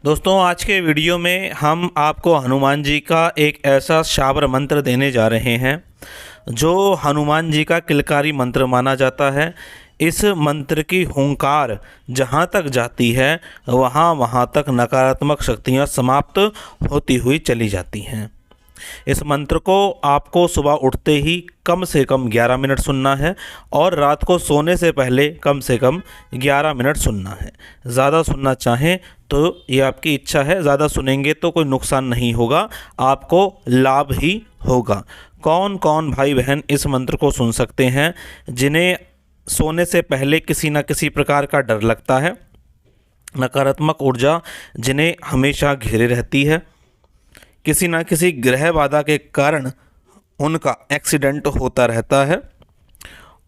दोस्तों, आज के वीडियो में हम आपको हनुमान जी का एक ऐसा शाबर मंत्र देने जा रहे हैं जो हनुमान जी का किलकारी मंत्र माना जाता है। इस मंत्र की हुंकार जहाँ तक जाती है वहाँ वहाँ तक नकारात्मक शक्तियाँ समाप्त होती हुई चली जाती हैं। इस मंत्र को आपको सुबह उठते ही कम से कम 11 मिनट सुनना है और रात को सोने से पहले कम से कम 11 मिनट सुनना है। ज़्यादा सुनना चाहें तो ये आपकी इच्छा है, ज़्यादा सुनेंगे तो कोई नुकसान नहीं होगा, आपको लाभ ही होगा। कौन कौन भाई बहन इस मंत्र को सुन सकते हैं जिन्हें सोने से पहले किसी न किसी प्रकार का डर लगता है, नकारात्मक ऊर्जा जिन्हें हमेशा घेरे रहती है, किसी न किसी ग्रह बाधा के कारण उनका एक्सीडेंट होता रहता है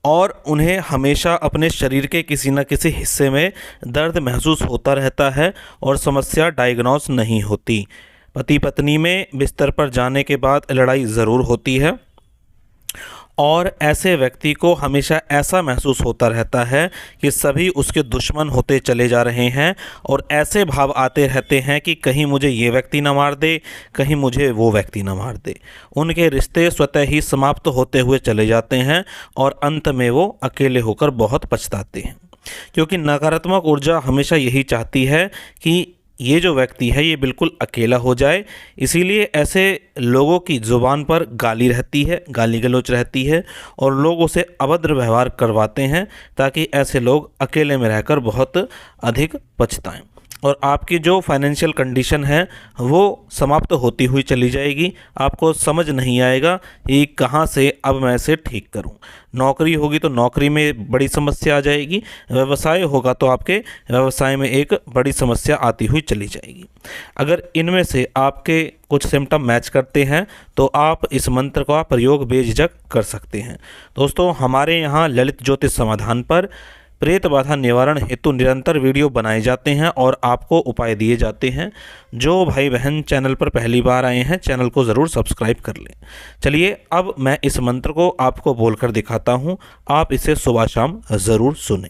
और उन्हें हमेशा अपने शरीर के किसी न किसी हिस्से में दर्द महसूस होता रहता है और समस्या डायग्नोस नहीं होती। पति पत्नी में बिस्तर पर जाने के बाद लड़ाई ज़रूर होती है और ऐसे व्यक्ति को हमेशा ऐसा महसूस होता रहता है कि सभी उसके दुश्मन होते चले जा रहे हैं और ऐसे भाव आते रहते हैं कि कहीं मुझे ये व्यक्ति न मार दे, कहीं मुझे वो व्यक्ति न मार दे। उनके रिश्ते स्वतः ही समाप्त होते हुए चले जाते हैं और अंत में वो अकेले होकर बहुत पछताते हैं, क्योंकि नकारात्मक ऊर्जा हमेशा यही चाहती है कि ये जो व्यक्ति है ये बिल्कुल अकेला हो जाए। इसीलिए ऐसे लोगों की ज़ुबान पर गाली रहती है, गाली गलौच रहती है और लोग उसे अभद्र व्यवहार करवाते हैं ताकि ऐसे लोग अकेले में रहकर बहुत अधिक पछताएं और आपकी जो फाइनेंशियल कंडीशन है वो समाप्त होती हुई चली जाएगी। आपको समझ नहीं आएगा कि कहाँ से अब मैं इसे ठीक करूं। नौकरी होगी तो नौकरी में बड़ी समस्या आ जाएगी, व्यवसाय होगा तो आपके व्यवसाय में एक बड़ी समस्या आती हुई चली जाएगी। अगर इनमें से आपके कुछ सिम्टम मैच करते हैं तो आप इस मंत्र का प्रयोग बेझिझक कर सकते हैं। दोस्तों, हमारे यहाँ ललित ज्योतिष समाधान पर प्रेत बाधा निवारण हेतु निरंतर वीडियो बनाए जाते हैं और आपको उपाय दिए जाते हैं। जो भाई बहन चैनल पर पहली बार आए हैं चैनल को ज़रूर सब्सक्राइब कर लें। चलिए अब मैं इस मंत्र को आपको बोलकर दिखाता हूँ, आप इसे सुबह शाम ज़रूर सुनें।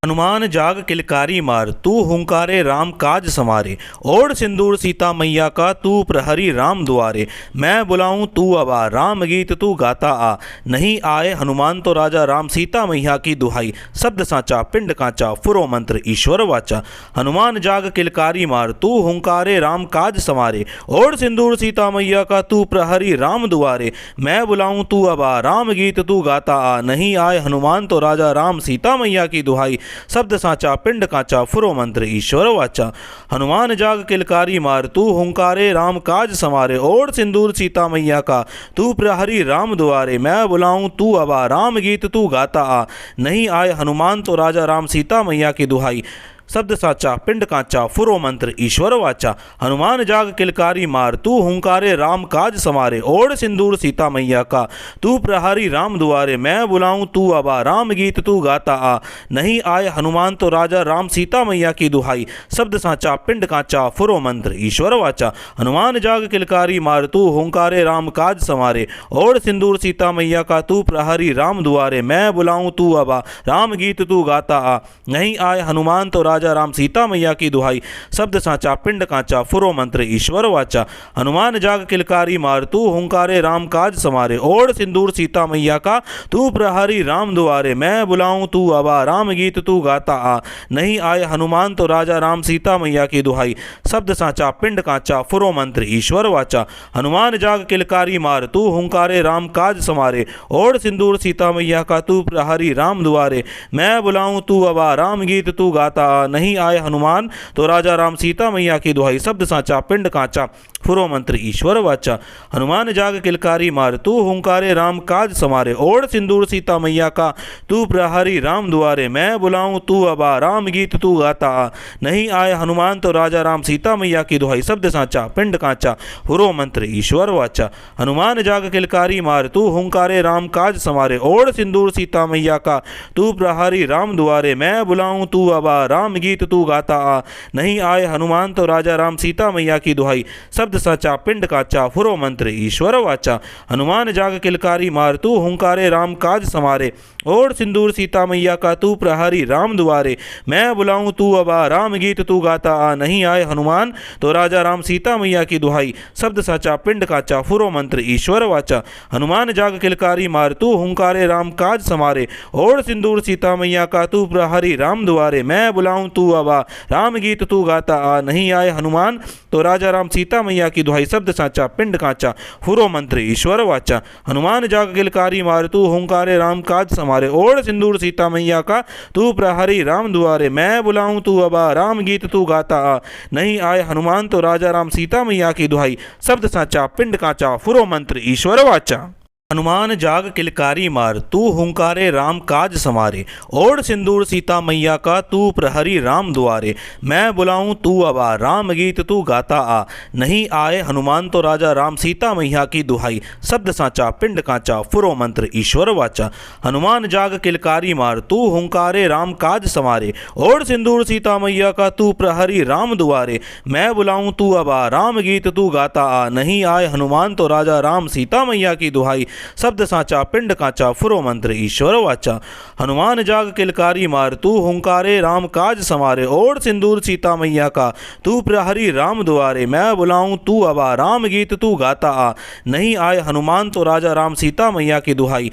हनुमान जाग किलकारी मार, तू हुंकारे राम काज संवारे। ओढ़ सिंदूर सीता मैया का, तू प्रहरी राम दुआरे। मैं बुलाऊं तू अबा, राम गीत तू गाता आ। नहीं आए हनुमान तो राजा राम, सीता मैया की दुहाई। शब्द साचा पिंड कांचा, फुरो मंत्र ईश्वर वाचा। हनुमान जाग किलकारी मार, तू हुंकारे राम काज संवारे। ओढ़ सिंदूर सीता मैया का, तू प्रहरी राम दुआरे। मैं बुलाऊं तू अबा, राम गीत तू गाता आ। नहीं आए हनुमान तो राजा राम, सीता मैया की दुहाई। शब्द साचा पिंड कांचा, फुरो मंत्र ईश्वर वाचा। हनुमान जाग किलकारी मार, तू हुंकारे राम काज संवारे। ओढ़ सिंदूर सीता मैया का, तू प्रहरी राम दुआरे। मैं बुलाऊं तू अबा, राम गीत तू गाता आ। नहीं आए हनुमान तो राजा राम, सीता मैया की दुहाई। शब्द साचा पिंड कांचा, फुरो मंत्र ईश्वर वाचा। हनुमान जाग किलकारी मार, तू हुंकारे राम काज संवारे। ओढ़ सिंदूर सीता मैया का, तू प्रहरी राम दुआरे। मैं बुलाऊं तू अबा, राम गीत तू गाता आ। नहीं आए हनुमान तो राजा राम, सीता मैया की दुहाई। शब्द साचा पिंड कांचा, फुरो मंत्र ईश्वर वाचा। हनुमान जाग किलकारी मार, तू हुंकारे राम काज संवारे। ओढ़ सिंदूर सीता मैया का, तू प्रहरी राम दुआरे। मैं बुलाऊं तू अबा, राम गीत तू गाता आ। नहीं आए हनुमान तो राजा राम, सीता मैया की दुहाई। शब्द साचा पिंड कांचा, फुरो मंत्र ईश्वर वाचा। हनुमान जाग किलकारी मार, तू हुंकारे राम काज संवारे। ओढ़ सिंदूर सीता मैया का, तू प्रहरी राम दुआरे। मैं बुलाऊं तू अबा, राम गीत तू गाता आ। नहीं आए हनुमान तो राजा राम, सीता मैया की दुहाई। शब्द साचा पिंड कांचा, फुरो मंत्र ईश्वर वाचा। हनुमान जाग किलकारी मार, तू हुंकारे राम काज संवारे। ओढ़ सिंदूर सीता मैया का, तू प्रहरी राम दुआरे। मैं बुलाऊं तू अबा, राम गीत तू गाता आ। नहीं आए हनुमान तो राजा राम, सीता मैया की दुहाई। शब्द साचा पिंड कांचा, फुरो मंत्र ईश्वर वाचा। हनुमान जाग किलकारी मार, तू हुंकारे राम काज संवारे। ओढ़ सिंदूर सीता मैया का, तू प्रहरी राम दुआरे। मैं बुलाऊं तू अबा, राम गीत तू गाता आ। नहीं आए हनुमान तो राजा राम, सीता मैया की दुहाई। शब्द साचा पिंड कांचा, फुरो मंत्र ईश्वर वाचा। हनुमान जाग किलकारी मार, तू हुंकारे राम काज संवारे। ओढ़ सिंदूर सीता मैया का, तू प्रहरी राम दुआरे। मैं बुलाऊं तू अबा, राम गीत तू गाता आ, नहीं आए हनुमान तो राजा राम सीता मैया की दुहाई, शब्द साचा पिंड काचा फुरो मंत्र ईश्वर वाचा। हनुमान जाग किलकारी मार तू हुंकारे राम काज समारे, ओढ़ सिंदूर सीता मैया का तू प्रहरी राम दुआरे, मैं बुलाऊं तू अबा राम गीत तू गाता आ, नहीं आए हनुमान तो राजा राम सीता मैया की दुहाई, शब्द साचा पिंड काचा फुरो मंत्र ईश्वर वाचा। हनुमान जाग किलकारी मार तू हुंकारे राम काज समारे, ओढ़ सिंदूर सीता मैया का तू प्रहरी राम दुआरे, मैं बुलाऊं तू अबा राम गीत तू गाता आ, नहीं आए हनुमान तो राजा राम सीता मैया की दुहाई, शब्द साचा पिंड काचा फुरो मंत्र ईश्वर वाचा। हनुमान जाग किलकारी मार तू हुंकारे राम काज समारे, ओढ़ सिंदूर सीता मैया का तू प्रहरी राम दुआरे, मैं बुलाऊं तू अबा राम गीत तू गाता आ, नहीं आए हनुमान तो राजा राम सीता मैया की दुहाई, शब्द साचा पिंड काचा फुरो मंत्र ईश्वर वाचा। हनुमान जाग किलकारी मार तू हुंकारे राम काज समारे, ओढ़ सिंदूर सीता मैया का तू प्रहरी राम दुआरे, मैं बुलाऊं तू अबा राम गीत तू गाता आ, नहीं आए हनुमान तो राजा राम सीता मैया की दुहाई, शब्द साचा पिंड काचा फुरो मंत्र ईश्वर वाचा। हनुमान जाग किलकारी मार तू हुंकारे राम काज समारे, ओढ़ सिंदूर सीता मैया का तू प्रहरी राम दुआरे, मैं बुलाऊं तू अबा राम गीत तू गाता आ, नहीं आए हनुमान तो राजा राम सीता मैया की दुहाई, शब्द साचा पिंड काचा फुरो मंत्र ईश्वर वाचा। हनुमान जाग किलकारी मार तू हुंकारे राम काज समारे, ओढ़ सिंदूर सीता मैया का तू प्रहरी राम दुआरे, मैं बुलाऊं तू अबा राम गीत तू गाता आ, नहीं आए हनुमान तो राजा राम सीता मैया की दुहाई,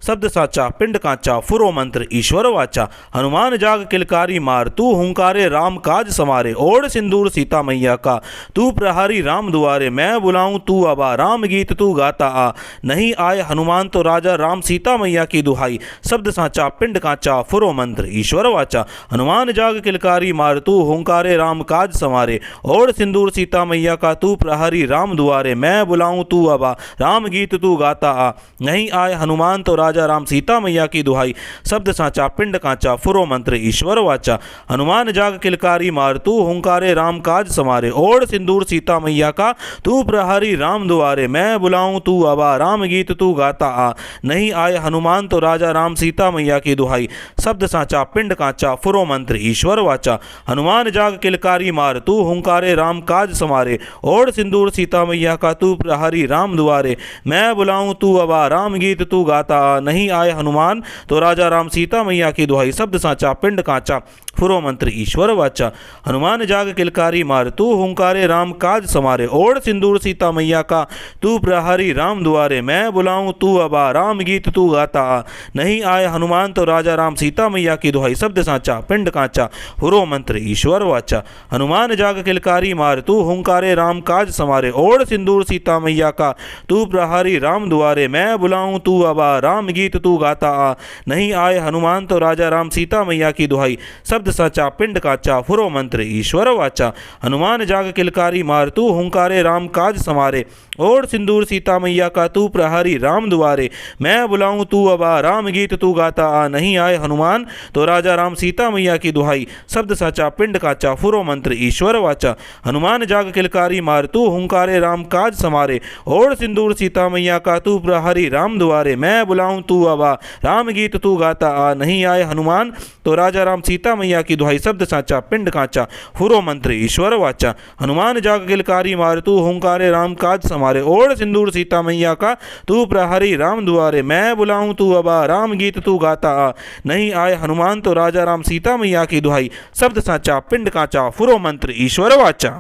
शब्द साचा पिंड काचा फुरो मंत्र ईश्वर वाचा। हनुमान जाग किलकारी मार तू हुंकारे राम काज समारे, ओढ़ सिंदूर सीता मैया का तू प्रहरी राम दुआरे, मैं बुलाऊं तू अबा राम गीत तू गाता आ, नहीं आए हनुमान तो राजा राम सीता मैया की दुहाई, शब्द साचा पिंड काचा फुरो मंत्र ईश्वर वाचा। हनुमान जाग किलकारी मार तू हुंकारे राम काज समारे, ओढ़ सिंदूर सीता मैया का तू प्रहरी राम दुआरे, मैं बुलाऊं तू अबा राम गीत तू गाता आ, नहीं आए हनुमान तो राजा राम सीता मैया की दुहाई, शब्द साचा पिंड काचा फुरो मंत्र ईश्वर वाचा। हनुमान जाग किलकारी मार तू हुंकारे राम काज समारे, ओढ़ सिंदूर सीता मैया का तू प्रहरी राम दुआरे, मैं बुलाऊं तू अबा राम गीत तू गाता आ, नहीं आए हनुमान तो राजा राम सीता मैया की दुहाई, शब्द साचा पिंड काचा फुरो मंत्र ईश्वर वाचा। हनुमान जाग किलकारी मार तू हुंकारे राम काज समारे, ओढ़ सिंदूर सीता मैया का तू प्रहरी राम दुआरे, मैं बुलाऊं तू अबा राम गीत तू गाता आ, नहीं आए हनुमान तो राजा राम सीता मैया की दुहाई, शब्द साचा पिंड काचा फुरो मंत्र ईश्वर वाचा। हनुमान जाग किलकारी मार तू हुंकारे राम काज समारे, ओढ़ सिंदूर सीता मैया का तू प्रहरी राम दुआरे, मैं बुलाऊं तू अबा राम गीत तू गाता आ, नहीं आए हनुमान तो राजा राम सीता मैया की दुहाई, शब्द साचा पिंड काचा फुरो मंत्र ईश्वर वाचा। हनुमान जाग किलकारी मार तू हुंकारे राम काज समारे, ओढ़ सिंदूर सीता मैया का तू प्रहरी राम दुआरे, मैं बुलाऊं तू अबा राम गीत तू गाता आ, नहीं आए हनुमान तो राजा राम सीता मैया की दुहाई, शब्द साचा पिंड काचा फुरो मंत्र ईश्वर वाचा। हनुमान जाग किलकारी मार तू हुंकारे राम काज समारे, ओढ़ सिंदूर सीता मैया का तू प्रहरी राम दुआरे, मैं बुलाऊं तू अबा राम गीत तू गाता आ, नहीं आए हनुमान तो राजा राम सीता मैया की दुहाई, शब्द साचा पिंड काचा फुरो मंत्र ईश्वर वाचा। हनुमान जाग किलकारी मार तू हुंकारे राम काज समारे, ओढ़ सिंदूर सीता मैया का तू प्रहरी राम दुआरे, मैं बुलाऊं तू अबा राम गीत तू गाता आ, नहीं आए हनुमान तो राजा राम सीता मैया की दुहाई, शब्द साचा पिंड काचा फुरो मंत्र ईश्वर वाचा। हनुमान जाग किलकारी मार तू हुंकारे राम काज समारे, ओढ़ सिंदूर सीता मैया का तू प्रहरी राम दुआरे, मैं बुलाऊं तू अबा राम गीत तू गाता आ, नहीं आए हनुमान तो राजा राम सीता मैया की दुहाई, शब्द साचा पिंड काचा फुरो मंत्र ईश्वर वाचा।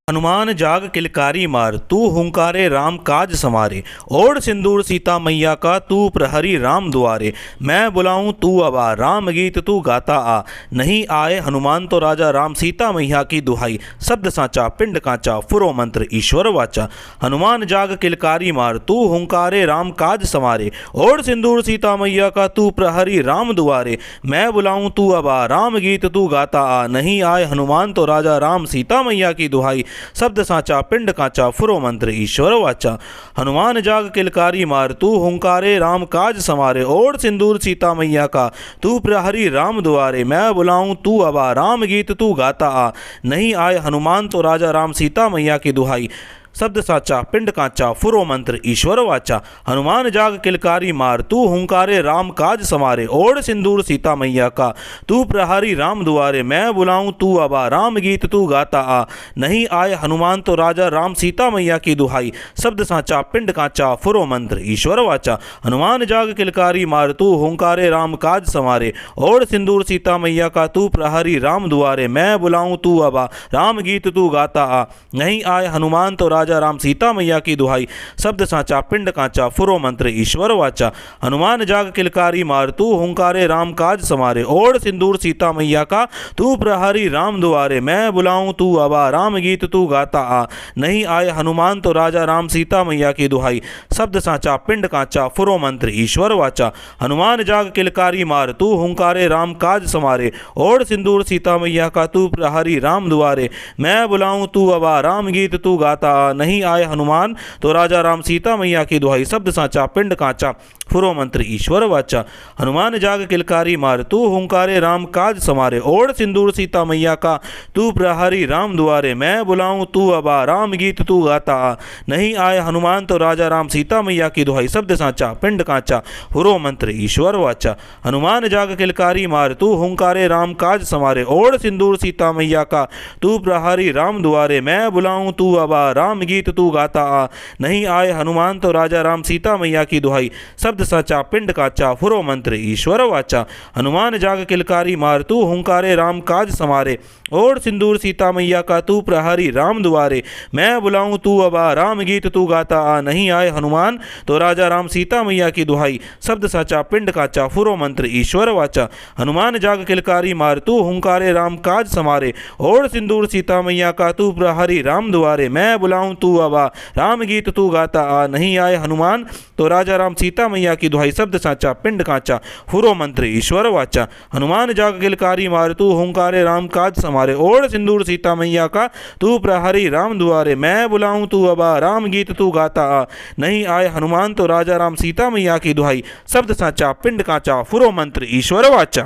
हनुमान जाग किलकारी मार तू हुंकारे राम काज समारे, ओढ़ सिंदूर सीता मैया का तू प्रहरी राम दुआरे, मैं बुलाऊं तू अबा राम गीत तू गाता आ, नहीं आए हनुमान तो राजा राम सीता मैया की दुहाई, शब्द साचा पिंड काचा फुरो मंत्र ईश्वर वाचा। हनुमान जाग किलकारी मार तू हुंकारे राम काज समारे, ओढ़ सिंदूर सीता मैया का तू प्रहरी राम दुआरे, मैं बुलाऊं तू अबा राम गीत तू गाता आ, नहीं आए हनुमान तो राजा राम सीता मैया की दुहाई, शब्द साचा पिंड काचा फुरो मंत्र ईश्वर वाचा। हनुमान जाग किलकारी मार तू हुंकारे राम काज समारे, ओढ़ सिंदूर सीता मैया का तू प्रहरी राम दुआरे, मैं बुलाऊं तू अबा राम गीत तू गाता आ, नहीं आए हनुमान तो राजा राम सीता मैया की दुहाई, शब्द साचा पिंड कांचा फुरो मंत्र ईश्वर वाचा। हनुमान जाग किलकारी मार तू हुंकारे राम काज समारे। ओढ़ सिंदूर सीता मैया का तू प्रहरी राम दुआरे। मैं बुलाऊं तू अबा राम गीत तू गाता आ। नहीं आए हनुमान तो राजा राम सीता मैया की दुहाई। शब्द साचा पिंड कांचा फुरो मंत्र ईश्वर वाचा। हनुमान जाग किलकारी मार तू हुंकारे राम काज समारे। ओढ़ सिंदूर सीता मैया का तू प्रहरी राम दुआरे। मैं बुलाऊं तू अबा राम गीत तू गाता आ। नहीं आए हनुमान तो राजा राम सीता मैया की दुहाई। शब्द साचा पिंड कांचा फुरो मंत्र ईश्वर वाचा। हनुमान जाग किलकारी मार तू हुंकारे राम काज समारे। ओढ़ सिंदूर सीता मैया का तू प्रहरी राम दुआरे। मैं बुलाऊं तू अबा राम गीत तू गाता आ। नहीं आए हनुमान तो राजा राम सीता मैया की दुहाई। शब्द साचा पिंड कांचा फुरो मंत्र ईश्वर वाचा। हनुमान जाग किलकारी मार तू हुंकारे राम काज समारे। ओढ़ सिंदूर सीता मैया का तू प्रहरी राम दुआरे। मैं बुलाऊं तू अबा राम गीत तू गाता आ। नहीं आए हनुमान तो राजा राम सीता मैया की दुहाई। शब्द साचा पिंड कांचा फुरो मंत्र ईश्वर वाचा। हनुमान जाग किलकारी मार तू हुंकारे राम काज समारे। ओढ़ सिंदूर सीता मैया का तू प्रहरी राम दुआरे। मैं बुलाऊं तू अबा राम गीत तू गाता आ। नहीं आए हनुमान तो राजा राम सीता मैया की दुहाई। शब्द साचा पिंड कांचा फुरो मंत्र ईश्वर वाचा। हनुमान जाग किलकारी मार तू हुंकारे राम काज समारे। ओढ़ सिंदूर सीता मैया का तू प्रहरी राम दुआरे। मैं बुलाऊं तू अबा राम गीत तू गाता आ। नहीं आए हनुमान तो राजा राम सीता मैया की दुहाई। शब्द साचा पिंड कांचा फुरो मंत्र ईश्वर वाचा। हनुमान जाग किलकारी मार तू हुंकारे राम काज समारे। ओढ़ सिंदूर सीता मैया का तू प्रहरी राम दुआरे। मैं बुलाऊं तू अबा राम गीत तू गाता आ। नहीं आए हनुमान तो राजा राम सीता मैया की दुहाई। शब्द साचा पिंड कांचा फुरो मंत्र ईश्वर वाचा। हनुमान जाग किलकारी मार तू हुंकारे राम काज समारे। ओढ़ सिंदूर सीता मैया का तू प्रहरी राम दुआरे। मैं बुलाऊं तू अबा राम गीत तू गाता आ। नहीं आए हनुमान तो राजा राम सीता मैया की दुहाई। शब्द साचा पिंड कांचा फुरो मंत्र ईश्वर वाचा। हनुमान जाग किलकारी मार तू हुंकारे राम काज समारे। ओढ़ सिंदूर सीता मैया का तू प्रहरी राम दुआरे। मैं बुलाऊं तू अबा राम गीत तू गाता आ। नहीं आए हनुमान तो राजा राम सीता मैया की दुहाई। शब्द साचा पिंड कांचा फुरो मंत्र ईश्वर वाचा।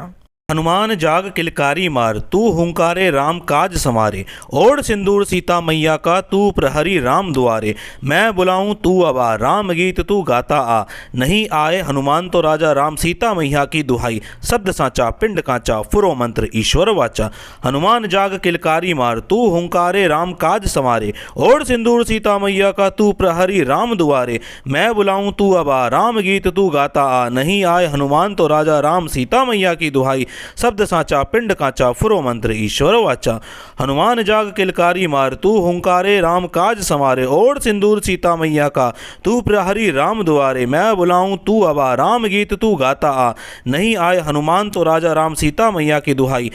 हनुमान जाग किलकारी मार तू हुंकारे राम काज समारे। ओढ़ सिंदूर सीता मैया का तू प्रहरी राम दुआरे। मैं बुलाऊं तू अबा राम गीत तू गाता आ। नहीं आए हनुमान तो राजा राम सीता मैया की दुहाई। शब्द साचा पिंड कांचा फुरो मंत्र ईश्वर वाचा। हनुमान जाग किलकारी मार तू हुंकारे राम काज समारे। ओढ़ सिंदूर सीता मैया का तू प्रहरी राम दुआरे। मैं बुलाऊं तू अबा राम गीत तू गाता आ। नहीं आए हनुमान तो राजा राम सीता मैया की दुहाई। शब्द साचा पिंड कांचा फुरो मंत्र ईश्वर वाचा। हनुमान जाग किलकारी मार तू हुंकारे राम काज समारे। ओढ़ सिंदूर सीता मैया का तू प्रहरी राम दुआरे। मैं बुलाऊं तू अबा राम गीत तू गाता आ। नहीं आए हनुमान तो राजा राम सीता मैया की दुहाई।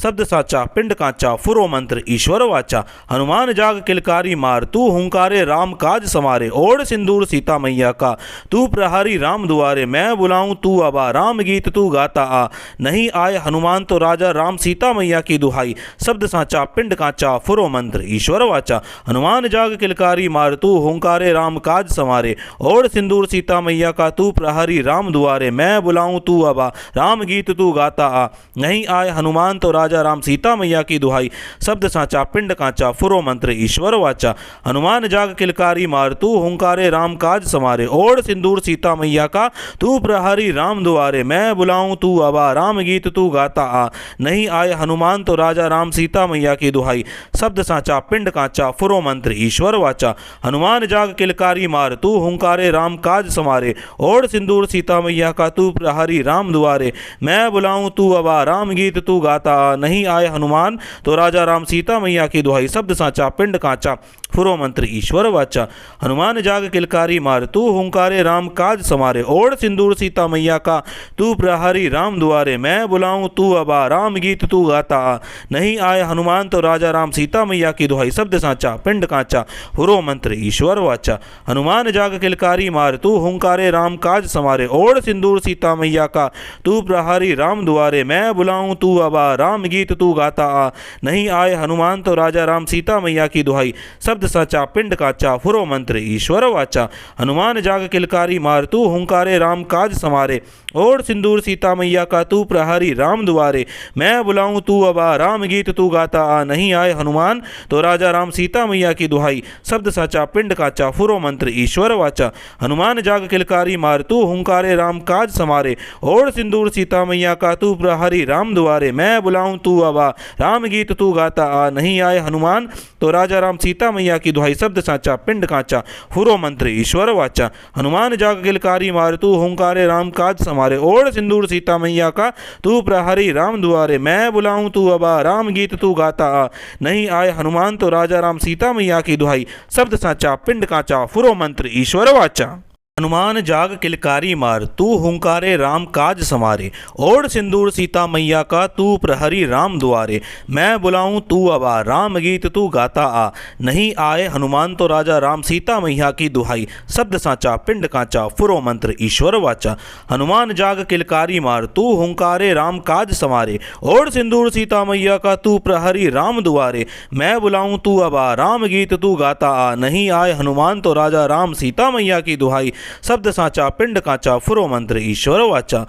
शब्द साचा पिंड कांचा फुरो मंत्र ईश्वर वाचा। हनुमान जाग किलकारी मार तू हुंकारे राम काज समारे। ओढ़ सिंदूर सीता मैया का तू प्रहरी राम दुआरे। मैं बुलाऊं तू अबा राम गीत तू गाता आ। नहीं आए हनुमान तो राजा राम सीता मैया की दुहाई। शब्द साचा पिंड कांचा फुरो मंत्र ईश्वर वाचा। हनुमान जाग किलकारी मार तू हुंकारे राम काज समारे। ओढ़ सिंदूर सीता मैया का तू प्रहरी राम दुआरे। मैं बुलाऊं तू अबा राम गीत तू गाता आ। नहीं आए हनुमान तो राजा राम सीता मैया की दुहाई। शब्द साचा पिंड कांचा फुरो मंत्र ईश्वर वाचा। हनुमान जाग किलकारी मार तू हुंकारे राम काज समारे। ओढ़ सिंदूर सीता मैया का तू प्रहरी राम दुआरे। मैं बुलाऊं तू अबा राम गीत तू गाता आ। नहीं आए हनुमान तो राजा राम सीता मैया की दुहाई। शब्द साचा पिंड कांचा फुरो मंत्र ईश्वर वाचा। हनुमान जाग किलकारी मार तू हुंकारे राम काज समारे। ओढ़ सिंदूर सीता मैया का तू प्रहरी राम दुआरे। मैं बुलाऊं तू अबा राम गीत तू गाता आ। नहीं आए हनुमान तो राजा राम सीता मैया की दुहाई। शब्द साचा पिंड कांचा फुरो मंत्र ईश्वर वाचा। हनुमान जाग किलकारी मार तू हुंकारे राम काज समारे। ओढ़ सिंदूर सीता मैया का तू प्रहरी राम दुआरे। मैं बुलाऊं तू अबा राम गीत तू गाता आ। नहीं आए हनुमान तो राजा राम सीता मैया की दुहाई। शब्द साचा पिंड कांचा फुरो मंत्र ईश्वर वाचा। हनुमान जाग किलकारी मार तू हुंकारे राम काज समारे। ओढ़ सिंदूर सीता मैया का तू प्रहरी राम दुआरे। मैं बुलाऊं तू अबा राम राम गीत तू गाता आ, नहीं आए हनुमान तो राजा राम सीता मैया की दुहाई, शब्द साचा पिंड काचा फुरो मंत्र ईश्वर वाचा। हनुमान जाग किलकारी मार तू हुंकारे राम काज समारे, ओढ़ सिंदूर सीता मैया का तू प्रहरी राम दुआरे, मैं बुलाऊं तू अबा राम गीत तू गाता आ, नहीं आए हनुमान तो राजा राम सीता मैया की दुहाई, शब्द साचा पिंड काचा फुरो मंत्र ईश्वर वाचा। हनुमान जाग किलकारी मार तू हुंकारे राम काज समारे, ओढ़ सिंदूर सीता मैया का तू प्रहरी राम दुआरे, मैं बुलाऊं तू अबा राम गीत तू गाता आ, नहीं आए हनुमान तो राजा राम सीता मैया की दुहाई, शब्द साचा पिंड काचा फुरो मंत्र ईश्वर वाचा। हनुमान जाग किलकारी मार तू हुंकारे राम काज समारे, ओढ़ सिंदूर सीता मैया का तू प्रहरी राम दुआरे, मैं बुलाऊं तू अबा राम गीत तू गाता आ, नहीं आए हनुमान तो राजा राम सीता मैया की दुहाई, शब्द साचा पिंड काचा फुरो मंत्र ईश्वर वाचा। हनुमान जाग किलकारी मार तू हुंकारे राम काज समारे, ओढ़ सिंदूर सीता मैया का तू प्रहरी राम दुआरे, मैं बुलाऊं तू अबा राम गीत तू गाता आ, नहीं आए हनुमान तो राजा राम सीता मैया की दुहाई, शब्द साचा पिंड काचा फुरो मंत्र ईश्वर वाचा। हनुमान जाग किलकारी मार तू हुंकारे राम काज समारे, ओढ़ सिंदूर सीता मैया का तू प्रहरी राम दुआरे, मैं बुलाऊं तू अबा राम गीत तू गाता आ, नहीं आए हनुमान तो राजा राम सीता मैया की दुहाई, शब्द साचा पिंड काचा फुरो मंत्र ईश्वर वाचा।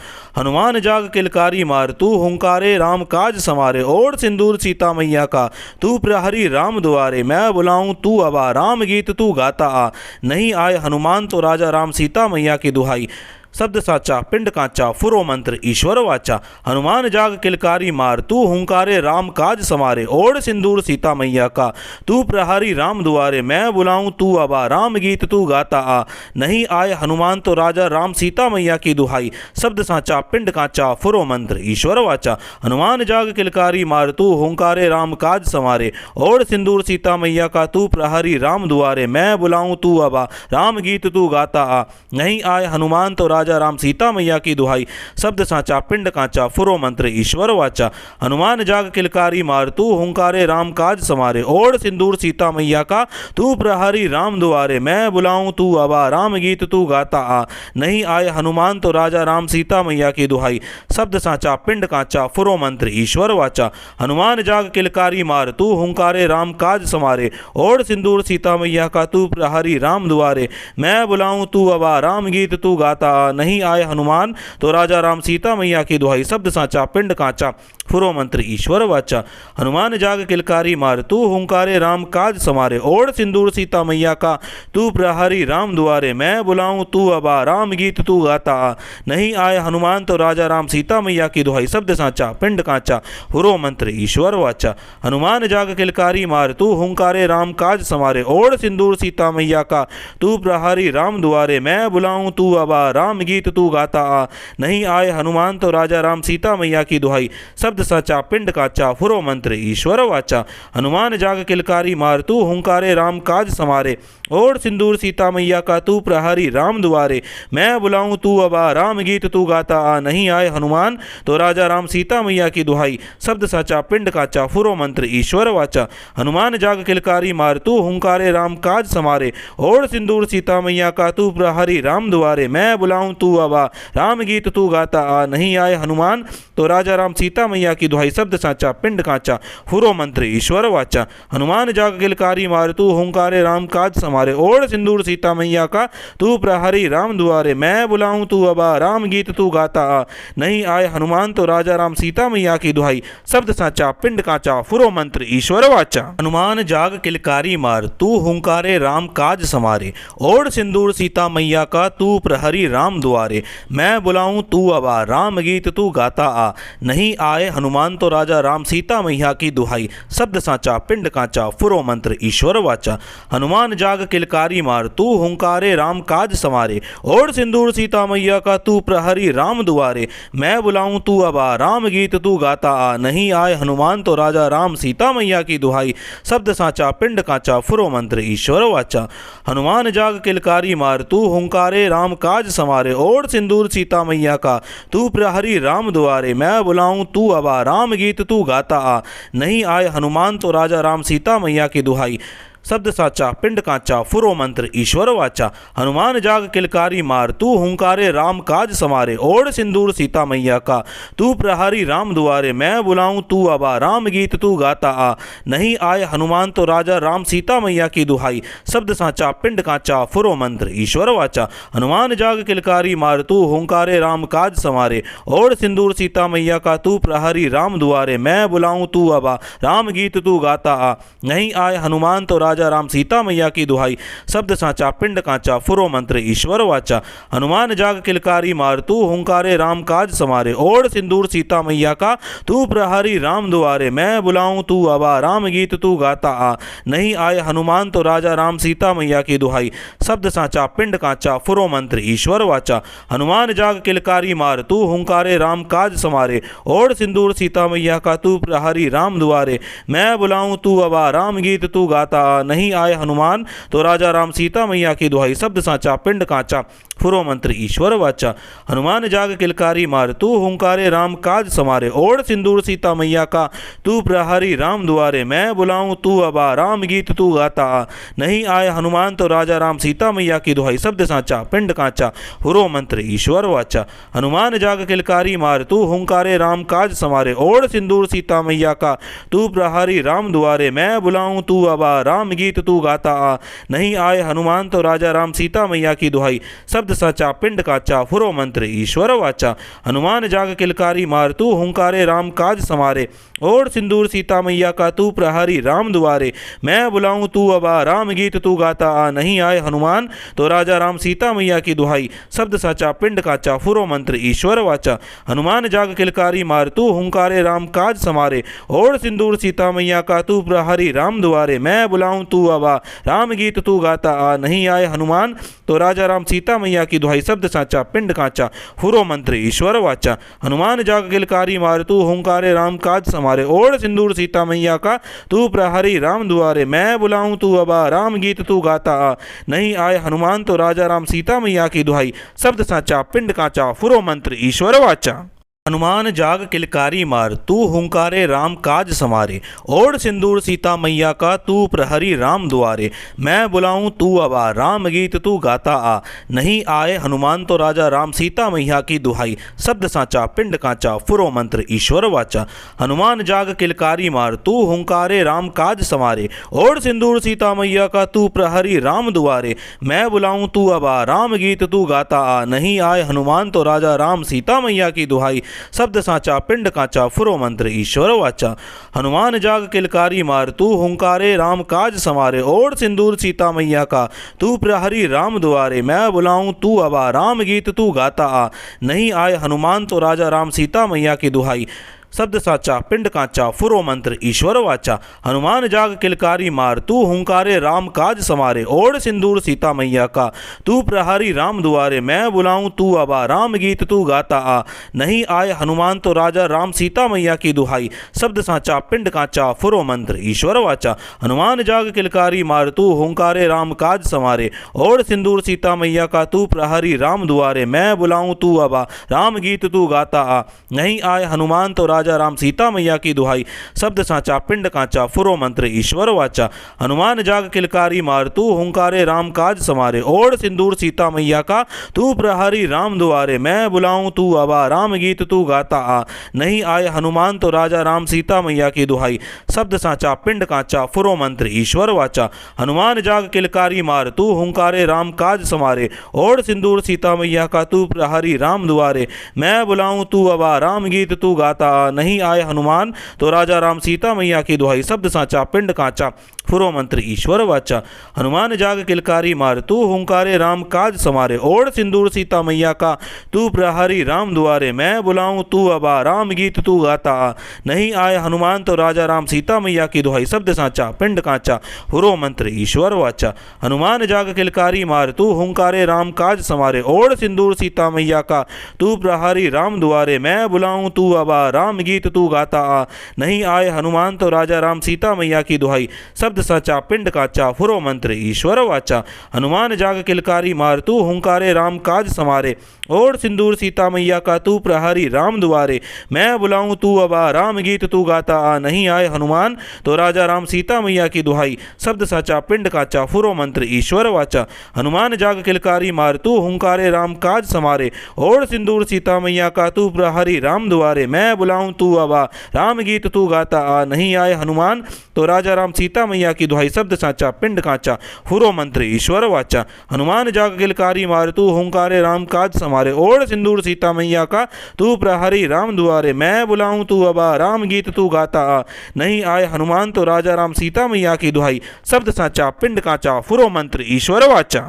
हनुमान जाग किलकारी मार तू हुंकारे राम काज समारे, ओढ़ सिंदूर सीता मैया का तू प्रहरी राम दुआरे, मैं बुलाऊं तू अबा राम गीत तू गाता आ, नहीं आए हनुमान तो राजा राम सीता मैया की दुहाई, शब्द साचा पिंड काचा फुरो मंत्र ईश्वर वाचा। हनुमान जाग किलकारी मार तू हुंकारे राम काज समारे, ओढ़ सिंदूर सीता मैया का तू प्रहरी राम दुआरे, मैं बुलाऊं तू अबा राम गीत तू गाता आ, नहीं आए हनुमान तो राजा राम सीता मैया की दुहाई, शब्द साचा पिंड काचा फुरो मंत्र ईश्वर वाचा। हनुमान जाग किलकारी मार तू हुंकारे राम काज समारे, ओढ़ सिंदूर सीता मैया का तू प्रहरी राम दुआरे, मैं बुलाऊं तू अबा राम गीत तू गाता आ, नहीं आए हनुमान तो राजा राम सीता मैया की दुहाई, शब्द साचा पिंड काचा फुरो मंत्र ईश्वर वाचा। हनुमान जाग किलकारी मार तू हुंकारे राम काज समारे, ओढ़ सिंदूर सीता मैया का तू प्रहरी राम दुआरे, मैं बुलाऊं तू अबा राम गीत तू गाता आ, नहीं आए हनुमान तो राजा राम सीता मैया की दुहाई, शब्द साचा पिंड काचा फुरो मंत्र ईश्वर वाचा। हनुमान जाग किलकारी मार तू हुंकारे राम काज समारे, ओढ़ सिंदूर सीता मैया का तू प्रहरी राम दुआरे, मैं बुलाऊं तू अबा राम गीत तू गाता आ, नहीं आए हनुमान तो राजा राम सीता मैया की दुहाई, शब्द साचा पिंड काचा फुरो मंत्र ईश्वर वाचा। हनुमान जाग किलकारी मार तू हुंकारे राम काज समारे, ओढ़ सिंदूर सीता मैया का तू प्रहरी राम दुआरे, मैं बुलाऊं तू अबा राम गीत तू गाता आ, नहीं आए हनुमान तो राजा राम सीता मैया की दुहाई, शब्द साचा पिंड काचा फुरो मंत्र ईश्वर वाचा। हनुमान जाग किलकारी मार तू हुंकारे राम काज समारे, ओढ़ सिंदूर सीता मैया का तू प्रहरी राम दुआरे, मैं बुलाऊं तू अबा राम गीत तू गाता आ, नहीं आए हनुमान तो राजा राम सीता मैया की दुहाई, शब्द साचा पिंड काचा फुरो मंत्र ईश्वर वाचा। हनुमान जाग किलकारी मार तू हुंकारे राम काज समारे, ओढ़ सिंदूर सीता मैया का तू प्रहरी राम दुआरे, मैं बुलाऊं तू अबा राम गीत तू गाता आ, नहीं आए हनुमान तो राजा राम सीता मैया की दुहाई, शब्द साचा पिंड काचा फुरो मंत्र ईश्वर वाचा। हनुमान जाग किलकारी मार तू हुंकारे राम काज समारे, ओढ़ सिंदूर सीता मैया का तू प्रहरी राम दुआरे, मैं बुलाऊं तू अबा राम गीत तू गाता आ, नहीं आए हनुमान तो राजा राम सीता मैया की दुहाई, शब्द साचा पिंड काचा फुरो मंत्र ईश्वर वाचा। हनुमान जाग किलकारी मार तू हुंकारे राम काज समारे, ओढ़ सिंदूर सीता मैया का तू प्रहरी राम दुआरे, मैं बुलाऊं तू अबा राम गीत तू गाता आ, नहीं आए हनुमान तो राजा राम सीता मैया की दुहाई, शब्द साचा पिंड काचा फुरो मंत्र ईश्वर वाचा। हनुमान जाग किलकारी मार तू हुंकारे राम काज समारे, ओढ़ सिंदूर सीता मैया का तू प्रहरी राम दुआरे, मैं बुलाऊं तू अबा राम गीत तू गाता आ, नहीं आए हनुमान तो राजा राम सीता मैया की दुहाई, शब्द साचा पिंड काचा फुरो मंत्र ईश्वर वाचा। हनुमान जाग किलकारी मार तू हुंकारे राम काज समारे, ओढ़ सिंदूर सीता मैया का तू प्रहरी राम दुआरे, मैं बुलाऊं तू अबा राम गीत तू गाता आ, नहीं आए हनुमान तो राजा राम सीता मैया की दुहाई, शब्द साचा पिंड काचा फुरो मंत्र ईश्वर वाचा। हनुमान जाग किलकारी मार तू हुंकारे राम काज समारे, ओढ़ सिंदूर सीता मैया का तू प्रहरी राम दुआरे, मैं बुलाऊं तू अबा राम गीत तू गाता आ, नहीं आए हनुमान तो राजा राम सीता मैया की दुहाई, शब्द साचा पिंड कांचा फुरो मंत्र ईश्वर वाचा। हनुमान जाग किलकारी मार तू हुंकारे राम काज समारे। ओढ़ सिंदूर सीता मैया का तू प्रहरी राम दुआरे। मैं बुलाऊं तू अबा राम गीत तू गाता आ। नहीं आए हनुमान तो राजा राम सीता मैया की दुहाई। शब्द साचा पिंड कांचा फुरो मंत्र ईश्वर वाचा। हनुमान जाग किलकारी मार तू हुंकारे राम काज समारे। ओढ़ सिंदूर सीता मैया का तू प्रहरी राम दुआरे। मैं बुलाऊं तू अबा राम गीत तू गाता आ। नहीं आए हनुमान तो राजा राम सीता मैया की दुहाई। शब्द साचा पिंड कांचा फुरो मंत्र ईश्वर वाचा। हनुमान जाग किलकारी मार तू हुंकारे राम काज समारे। ओढ़ सिंदूर सीता मैया का तू प्रहरी राम दुआरे। मैं बुलाऊं तू अबा राम गीत तू गाता आ। नहीं आए हनुमान तो राजा राम सीता मैया की दुहाई। शब्द साचा पिंड कांचा फुरो मंत्र ईश्वर वाचा। हनुमान जाग किलकारी मार तू हुंकारे राम काज समारे। ओढ़ सिंदूर सीता मैया का तू प्रहरी राम दुआरे। मैं बुलाऊं तू अबा राम गीत तू गाता आ। नहीं आए हनुमान तो राजा राम सीता मैया की दुहाई। शब्द साचा पिंड कांचा फुरो मंत्र ईश्वर वाचा। हनुमान जाग किलकारी मार तू हुंकारे राम काज समारे। ओढ़ सिंदूर सीता मैया का तू प्रहरी राम दुआरे। मैं बुलाऊं तू अबा राम गीत तू गाता आ। नहीं आए हनुमान तो राजा राम सीता मैया की दुहाई। शब्द साचा पिंड कांचा फुरो मंत्र ईश्वर वाचा। हनुमान जाग किलकारी मार तू हुंकारे राम काज समारे। ओढ़ सिंदूर सीता मैया का तू प्रहरी राम दुआरे। मैं बुलाऊं तू अबा राम गीत तू गाता आ। नहीं आए हनुमान तो राजा राम सीता मैया की दुहाई। शब्द साचा पिंड कांचा फुरो मंत्र ईश्वर वाचा। हनुमान जाग किलकारी मार तू हुंकारे राम काज समारे। ओढ़ सिंदूर सीता मैया का तू प्रहरी राम दुआरे। मैं बुलाऊं तू अबा राम गीत तू गाता आ। नहीं आए हनुमान तो राजा राम सीता मैया की दुहाई। शब्द साचा पिंड कांचा फुरो मंत्र ईश्वर वाचा। हनुमान जाग किलकारी मार तू हुंकारे राम काज समारे। ओढ़ सिंदूर सीता मैया का तू प्रहरी राम दुआरे। मैं बुलाऊं तू अबा राम गीत तू गाता आ। नहीं आए हनुमान तो राजा राम सीता मैया की दुहाई। शब्द साचा पिंड कांचा फुरो मंत्र ईश्वर वाचा। हनुमान जाग किलकारी मार तू हुंकारे राम काज समारे। ओढ़ सिंदूर सीता मैया का तू प्रहरी राम दुआरे। मैं बुलाऊं तू अबा राम गीत तू गाता आ। नहीं आए हनुमान तो राजा राम सीता मैया की दुहाई। शब्द साचा पिंड कांचा फुरो मंत्र ईश्वर वाचा। हनुमान जाग किलकारी मार तू हुंकारे राम काज समारे। ओढ़ सिंदूर सीता मैया का तू प्रहरी राम दुआरे। मैं बुलाऊं तू अबा राम गीत तू गाता आ। नहीं आए हनुमान तो राजा राम सीता मैया की दुहाई। शब्द साचा पिंड कांचा फुरो मंत्र ईश्वर वाचा। हनुमान जाग किलकारी मार तू हुंकारे राम काज समारे। ओढ़ सिंदूर सीता मैया का तू प्रहरी राम दुआरे। मैं बुलाऊं तू अबा राम गीत तू गाता आ। नहीं आए हनुमान तो राजा राम सीता मैया की दुहाई। शब्द साचा पिंड कांचा फुरो मंत्र ईश्वर वाचा। हनुमान जाग किलकारी मार तू हुंकारे राम काज समारे। ओढ़ सिंदूर सीता मैया का तू प्रहरी राम दुआरे। मैं बुलाऊं तू अबा राम गीत तू गाता आ। नहीं आए हनुमान तो राजा राम सीता मैया की दुहाई। शब्द साचा पिंड कांचा फुरो मंत्र ईश्वर वाचा। हनुमान जाग किलकारी मार तू हुंकारे राम काज समारे। ओढ़ सिंदूर सीता मैया का तू प्रहरी राम दुआरे। मैं बुलाऊं तू अबा राम गीत तू गाता आ। नहीं आए हनुमान तो राजा राम सीता मैया की दुहाई। शब्द साचा पिंड कांचा फुरो मंत्र ईश्वर वाचा। हनुमान जाग किलकारी मार तू हुंकारे राम काज समारे। ओढ़ सिंदूर सीता मैया का तू प्रहरी राम दुआरे। मैं बुलाऊं तू अबा राम गीत तू गाता आ। नहीं आए हनुमान तो राजा राम सीता मैया की दुहाई। शब्द साचा पिंड कांचा फुरो मंत्र ईश्वर वाचा। हनुमान जाग किलकारी मार तू हुंकारे राम काज समारे। ओढ़ सिंदूर सीता मैया का तू प्रहरी राम दुआरे। मैं बुलाऊं तू अबा राम गीत तू गाता आ। नहीं आए हनुमान तो राजा राम सीता मैया की दुहाई। शब्द साचा पिंड कांचा फुरो मंत्र ईश्वर वाचा। हनुमान जाग किलकारी मार तू हुंकारे राम काज समारे। ओढ़ सिंदूर सीता मैया का तू प्रहरी राम दुआरे। मैं बुलाऊं तू अबा राम गीत तू गाता आ। नहीं आए हनुमान तो राजा राम सीता मैया की दुहाई। शब्द साचा पिंड कांचा फुरो मंत्र ईश्वर वाचा। हनुमान जाग किलकारी मार तू हुंकारे राम काज समारे। ओढ़ सिंदूर सीता मैया का तू प्रहरी राम दुआरे। मैं बुलाऊं तू अबा राम गीत तू गाता आ। नहीं आए हनुमान तो राजा राम सीता मैया की दुहाई। शब्द साचा पिंड कांचा फुरो मंत्र ईश्वर वाचा। हनुमान जाग किलकारी मार तू हुंकारे राम काज समारे। ओढ़ सिंदूर सीता मैया का तू प्रहरी राम दुआरे। मैं बुलाऊं तू अबा राम गीत तू गाता आ, नहीं आए हनुमान तो राजा राम सीता मैया की दुहाई, शब्द साचा पिंड काचा फुरो मंत्र ईश्वर वाचा। हनुमान जाग किलकारी मार तू हुंकारे राम काज समारे, ओढ़ सिंदूर सीता मैया का तू प्रहरी राम दुआरे, मैं बुलाऊं तू अबा राम गीत तू गाता आ, नहीं आए हनुमान तो राजा राम सीता मैया की दुहाई, शब्द साचा पिंड काचा फुरो मंत्र ईश्वर वाचा। हनुमान जाग किलकारी मार तू हुंकारे राम काज समारे, ओढ़ सिंदूर सीता मैया का तू प्रहरी राम दुआरे, मैं बुलाऊं तू अबा राम गीत तू गाता आ, नहीं आए हनुमान तो राजा राम सीता मैया की दुहाई, शब्द साचा पिंड काचा फुरो मंत्र ईश्वर वाचा। हनुमान जाग किलकारी मार तू हुंकारे राम काज समारे, ओढ़ सिंदूर सीता मैया का तू प्रहरी राम दुआरे, मैं बुलाऊं तू अबा राम गीत तू गाता आ, नहीं आए हनुमान तो राजा राम सीता मैया की दुहाई, शब्द साचा पिंड काचा फुरो मंत्र ईश्वर वाचा।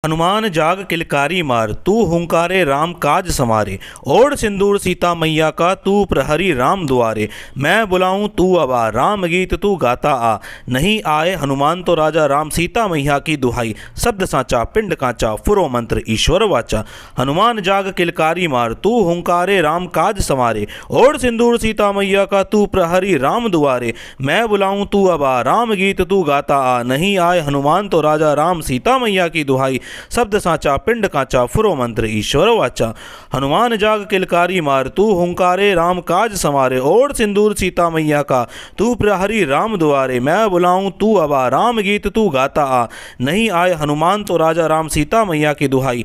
हनुमान जाग किलकारी मार तू हुंकारे राम काज समारे, ओढ़ सिंदूर सीता मैया का तू प्रहरी राम दुआरे, मैं बुलाऊं तू अबा राम गीत तू गाता आ, नहीं आए हनुमान तो राजा राम सीता मैया की दुहाई, शब्द साचा पिंड काचा फुरो मंत्र ईश्वर वाचा। हनुमान जाग किलकारी मार तू हुंकारे राम काज समारे, ओढ़ सिंदूर सीता मैया का तू प्रहरी राम दुआरे, मैं बुलाऊं तू अबा राम गीत तू गाता आ, नहीं आए हनुमान तो राजा राम सीता मैया की दुहाई, शब्द साचा पिंड काचा फुरो मंत्र ईश्वर वाचा। हनुमान जाग किलकारी मार तू हुंकारे राम काज समारे, ओढ़ सिंदूर सीता मैया का तू प्रहरी राम दुआरे, मैं बुलाऊं तू अबा राम गीत तू गाता आ, नहीं आए हनुमान तो राजा राम सीता मैया की दुहाई,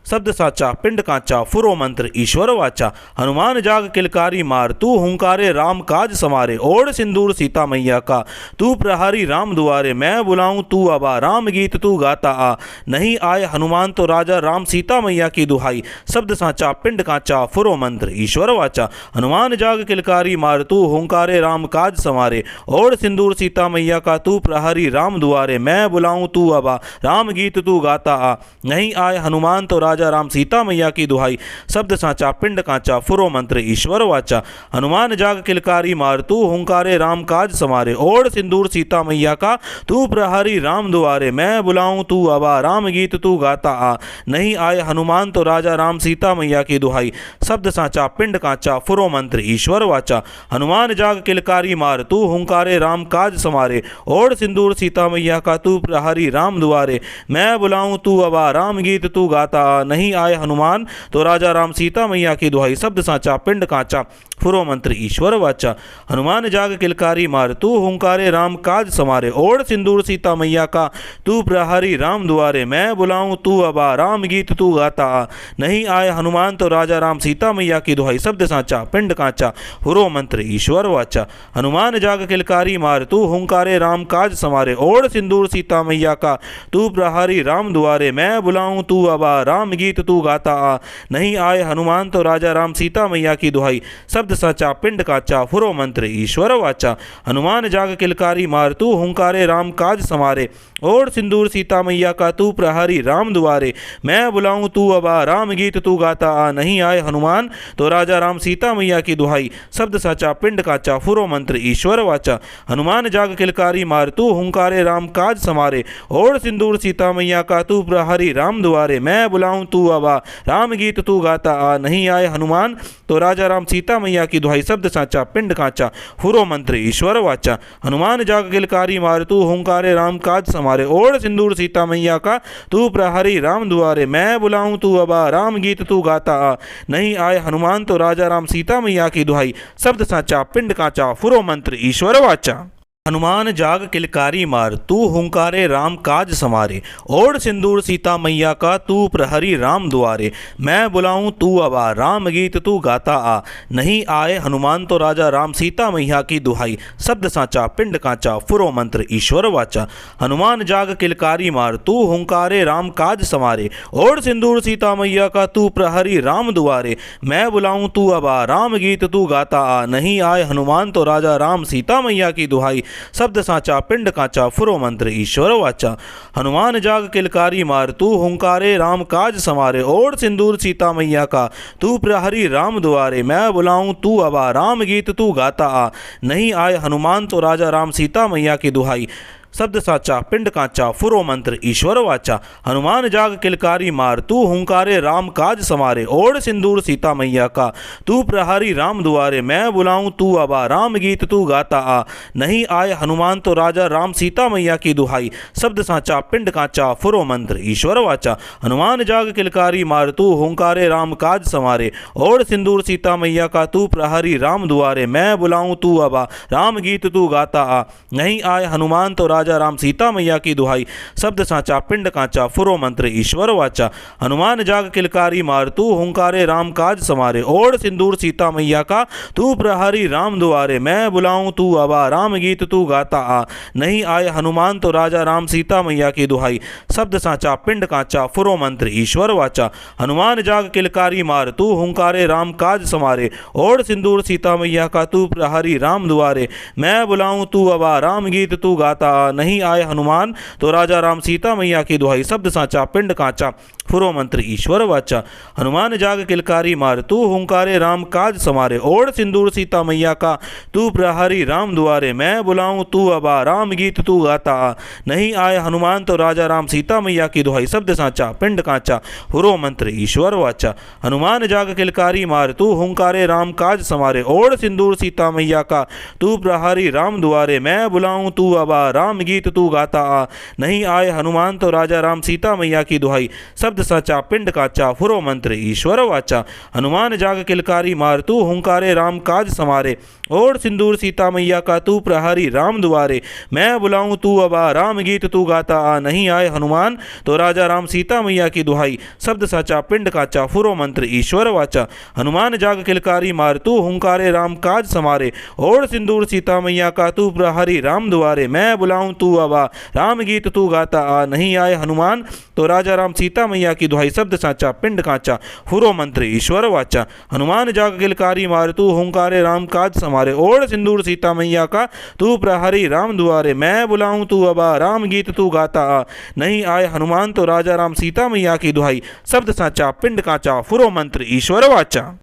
शब्द साचा पिंड काचा फुरो मंत्र ईश्वर वाचा। हनुमान जाग किलकारी मार तू हुंकारे राम काज समारे, ओढ़ सिंदूर सीता मैया का तू प्रहरी राम दुआरे, मैं बुलाऊं तू अबा राम गीत तू गाता आ, नहीं आए हनुमान तो राजा राम सीता मैया की दुहाई, शब्द साचा पिंड काचा फुरो मंत्र ईश्वर वाचा। हनुमान जाग किलकारी मार तू हुंकारे राम काज समारे, ओढ़ सिंदूर सीता मैया का तू प्रहरी राम दुआरे, मैं बुलाऊं तू अबा राम गीत तू गाता आ, नहीं आए हनुमान तो राजा राम सीता मैया की दुहाई, शब्द साचा पिंड काचा फुरो मंत्र ईश्वर वाचा। हनुमान जाग किलकारी मार तू हुंकारे राम काज समारे, ओढ़ सिंदूर सीता मैया का तू प्रहरी राम दुआरे, मैं बुलाऊं तू अबा राम गीत तू गाता आ, नहीं आए हनुमान तो राजा राम सीता मैया की दुहाई, शब्द साचा पिंड काचा फुरो मंत्र ईश्वर वाचा। हनुमान जाग किलकारी मार तू हुंकारे राम काज समारे, ओढ़ सिंदूर सीता मैया का तू प्रहरी राम दुआरे, मैं बुलाऊं तू अबा राम गीत तू गाता आ, नहीं आए हनुमान तो राजा राम सीता मैया की दुहाई, शब्द साचा पिंड काचा फुरो मंत्र ईश्वर वाचा। हनुमान जाग किलकारी मार तू हुंकारे राम काज समारे, ओढ़ सिंदूर सीता मैया का तू प्रहरी राम दुआरे, मैं बुलाऊं तू अबा राम गीत तू गाता आ, नहीं आए हनुमान तो राजा राम सीता मैया की दुहाई, शब्द साचा पिंड काचा फुरो मंत्र ईश्वर वाचा। हनुमान जाग किलकारी मार तू हुंकारे राम काज समारे, ओढ़ सिंदूर सीता मैया का तू प्रहरी राम दुआरे, मैं बुलाऊं तू अबा राम गीत तू गाता आ, नहीं आए हनुमान तो राजा राम सीता मैया की दुहाई, शब्द साचा पिंड काचा फुरो मंत्र ईश्वर वाचा। हनुमान जाग किलकारी मार तू हुंकारे राम काज समारे, ओढ़ सिंदूर सीता मैया का तू प्रहरी राम दुआरे, मैं बुलाऊं तू अबा राम गीत तू गाता आ, नहीं आए हनुमान तो राजा राम सीता मैया की दुहाई, शब्द साचा पिंड काचा फुरो मंत्र ईश्वर वाचा। हनुमान जाग किलकारी मार तू हुंकारे राम काज समारे, ओढ़ सिंदूर सीता मैया का तू प्रहरी राम दुआरे, मैं बुलाऊं तू अबा राम गीत तू गाता आ, नहीं आए हनुमान तो राजा राम सीता मैया की दुहाई, शब्द साचा पिंड काचा फुरो मंत्र ईश्वर वाचा। हनुमान जाग किलकारी मार तू हुंकारे राम काज समारे, ओढ़ सिंदूर सीता मैया का तू प्रहरी राम दुआरे, मैं बुलाऊं तू अबा राम गीत तू गाता आ, नहीं आए हनुमान तो राजा राम सीता मैया की दुहाई, शब्द साचा पिंड काचा फुरो मंत्र ईश्वर वाचा। हनुमान जाग किलकारी मार तू हुंकारे राम काज समारे, ओढ़ सिंदूर सीता मैया का तू प्रहरी राम दुआरे, मैं बुलाऊं तू अबा राम गीत तू गाता आ, नहीं आए हनुमान तो राजा राम सीता मैया की दुहाई, शब्द साचा पिंड काचा फुरो मंत्र ईश्वर वाचा। हनुमान जाग किलकारी मार तू हुंकारे राम काज समारे, ओढ़ सिंदूर सीता मैया का तू प्रहरी राम दुआरे, मैं बुलाऊं तू अबा राम गीत तू गाता आ, नहीं आए हनुमान तो राजा राम सीता मैया की दुहाई, शब्द साचा पिंड काचा फुरो मंत्र ईश्वर वाचा। हनुमान जाग किलकारी मार तू हुंकारे राम काज समारे, ओढ़ सिंदूर सीता मैया का तू प्रहरी राम दुआरे, मैं बुलाऊं तू अबा राम गीत तू गाता आ, नहीं आए हनुमान तो राजा राम सीता मैया की दुहाई, शब्द साचा पिंड कांचा फुरो मंत्र ईश्वर वाचा। हनुमान जाग किलकारी मार तू हुंकारे राम काज समारे। ओढ़ सिंदूर सीता मैया का तू प्रहारी राम दुआरे। मैं बुलाऊं तू अबा राम गीत तू गाता आ। नहीं आए हनुमान तो राजा राम सीता मैया की दुहाई। शब्द साचा पिंड कांचा फुरो मंत्र ईश्वर वाचा। हनुमान जाग किलकारी मार तू हुंकारे राम काज समारे। ओढ़ सिंदूर सीता मैया का तू प्रहारी राम दुआरे। मैं बुलाऊं तू अबा राम गीत तू गाता आ। नहीं आए हनुमान तो राजा राम सीता मैया की दुहाई। शब्द साचा पिंड कांचा फुरो मंत्र ईश्वर वाचा। हनुमान जाग किलकारी मार तू हुंकारे राम काज समारे। ओढ़ सिंदूर सीता मैया का तू प्रहारी राम दुआरे। मैं बुलाऊं तू अबा राम गीत तू गाता आ। नहीं आए हनुमान तो राजा राम सीता मैया की दुहाई। शब्द साचा पिंड कांचा फुरो मंत्र ईश्वर वाचा। हनुमान जाग किलकारी मार तू हुंकारे राम काज समारे। ओढ़ सिंदूर सीता मैया का तू प्रहारी राम दुआरे। मैं बुलाऊं तू अबा राम गीत तू गाता आ। नहीं आए हनुमान तो राजा राम सीता मैया की दुहाई। शब्द साचा पिंड कांचा फुरो मंत्र ईश्वर वाचा। हनुमान जाग किलकारी मार तू हुंकारे राम काज समारे। ओढ़ सिंदूर सीता मैया का तू प्रहारी राम दुआरे। मैं बुलाऊं तू अबा राम गीत तू गाता आ। नहीं आए हनुमान तो राजा राम सीता मैया की दुहाई। शब्द साचा पिंड कांचा फुरो मंत्र ईश्वर वाचा। हनुमान जाग किलकारी मार तू हुंकारे राम काज समारे। ओढ़ सिंदूर सीता मैया का तू प्रहारी राम दुआरे। मैं बुलाऊं तू अबा राम गीत तू गाता आ। नहीं आए हनुमान तो राजा राम सीता मैया की दुहाई। शब्द साचा पिंड कांचा फुरो मंत्र ईश्वर वाचा। हनुमान जाग किलकारी मार तू हुंकारे राम काज समारे। ओढ़ सिंदूर सीता मैया का तू प्रहारी राम दुआरे। मैं बुलाऊं तू अबा राम गीत तू गाता आ। नहीं आए हनुमान तो राजा राम सीता मैया की दुहाई। शब्द साचा पिंड कांचा फुरो मंत्र ईश्वर वाचा। हनुमान जाग किलकारी मार तू हुंकारे राम काज समारे। ओढ़ सिंदूर सीता मैया का तू प्रहारी राम दुआरे। मैं बुलाऊं तू अबा राम गीत तू गाता आ। नहीं आए हनुमान तो राजा राम सीता मैया की दुहाई। शब्द साचा पिंड कांचा फुरो मंत्र ईश्वर वाचा। हनुमान जाग किलकारी मार तू हुंकारे राम काज समारे। ओढ़ सिंदूर सीता मैया का तू प्रहरी राम दुआरे। मैं बुलाऊं तू अबा राम गीत तू गाता आ। नहीं आए हनुमान तो राजा राम सीता मैया की दुहाई। शब्द साचा पिंड कांचा फुरो मंत्र ईश्वर वाचा।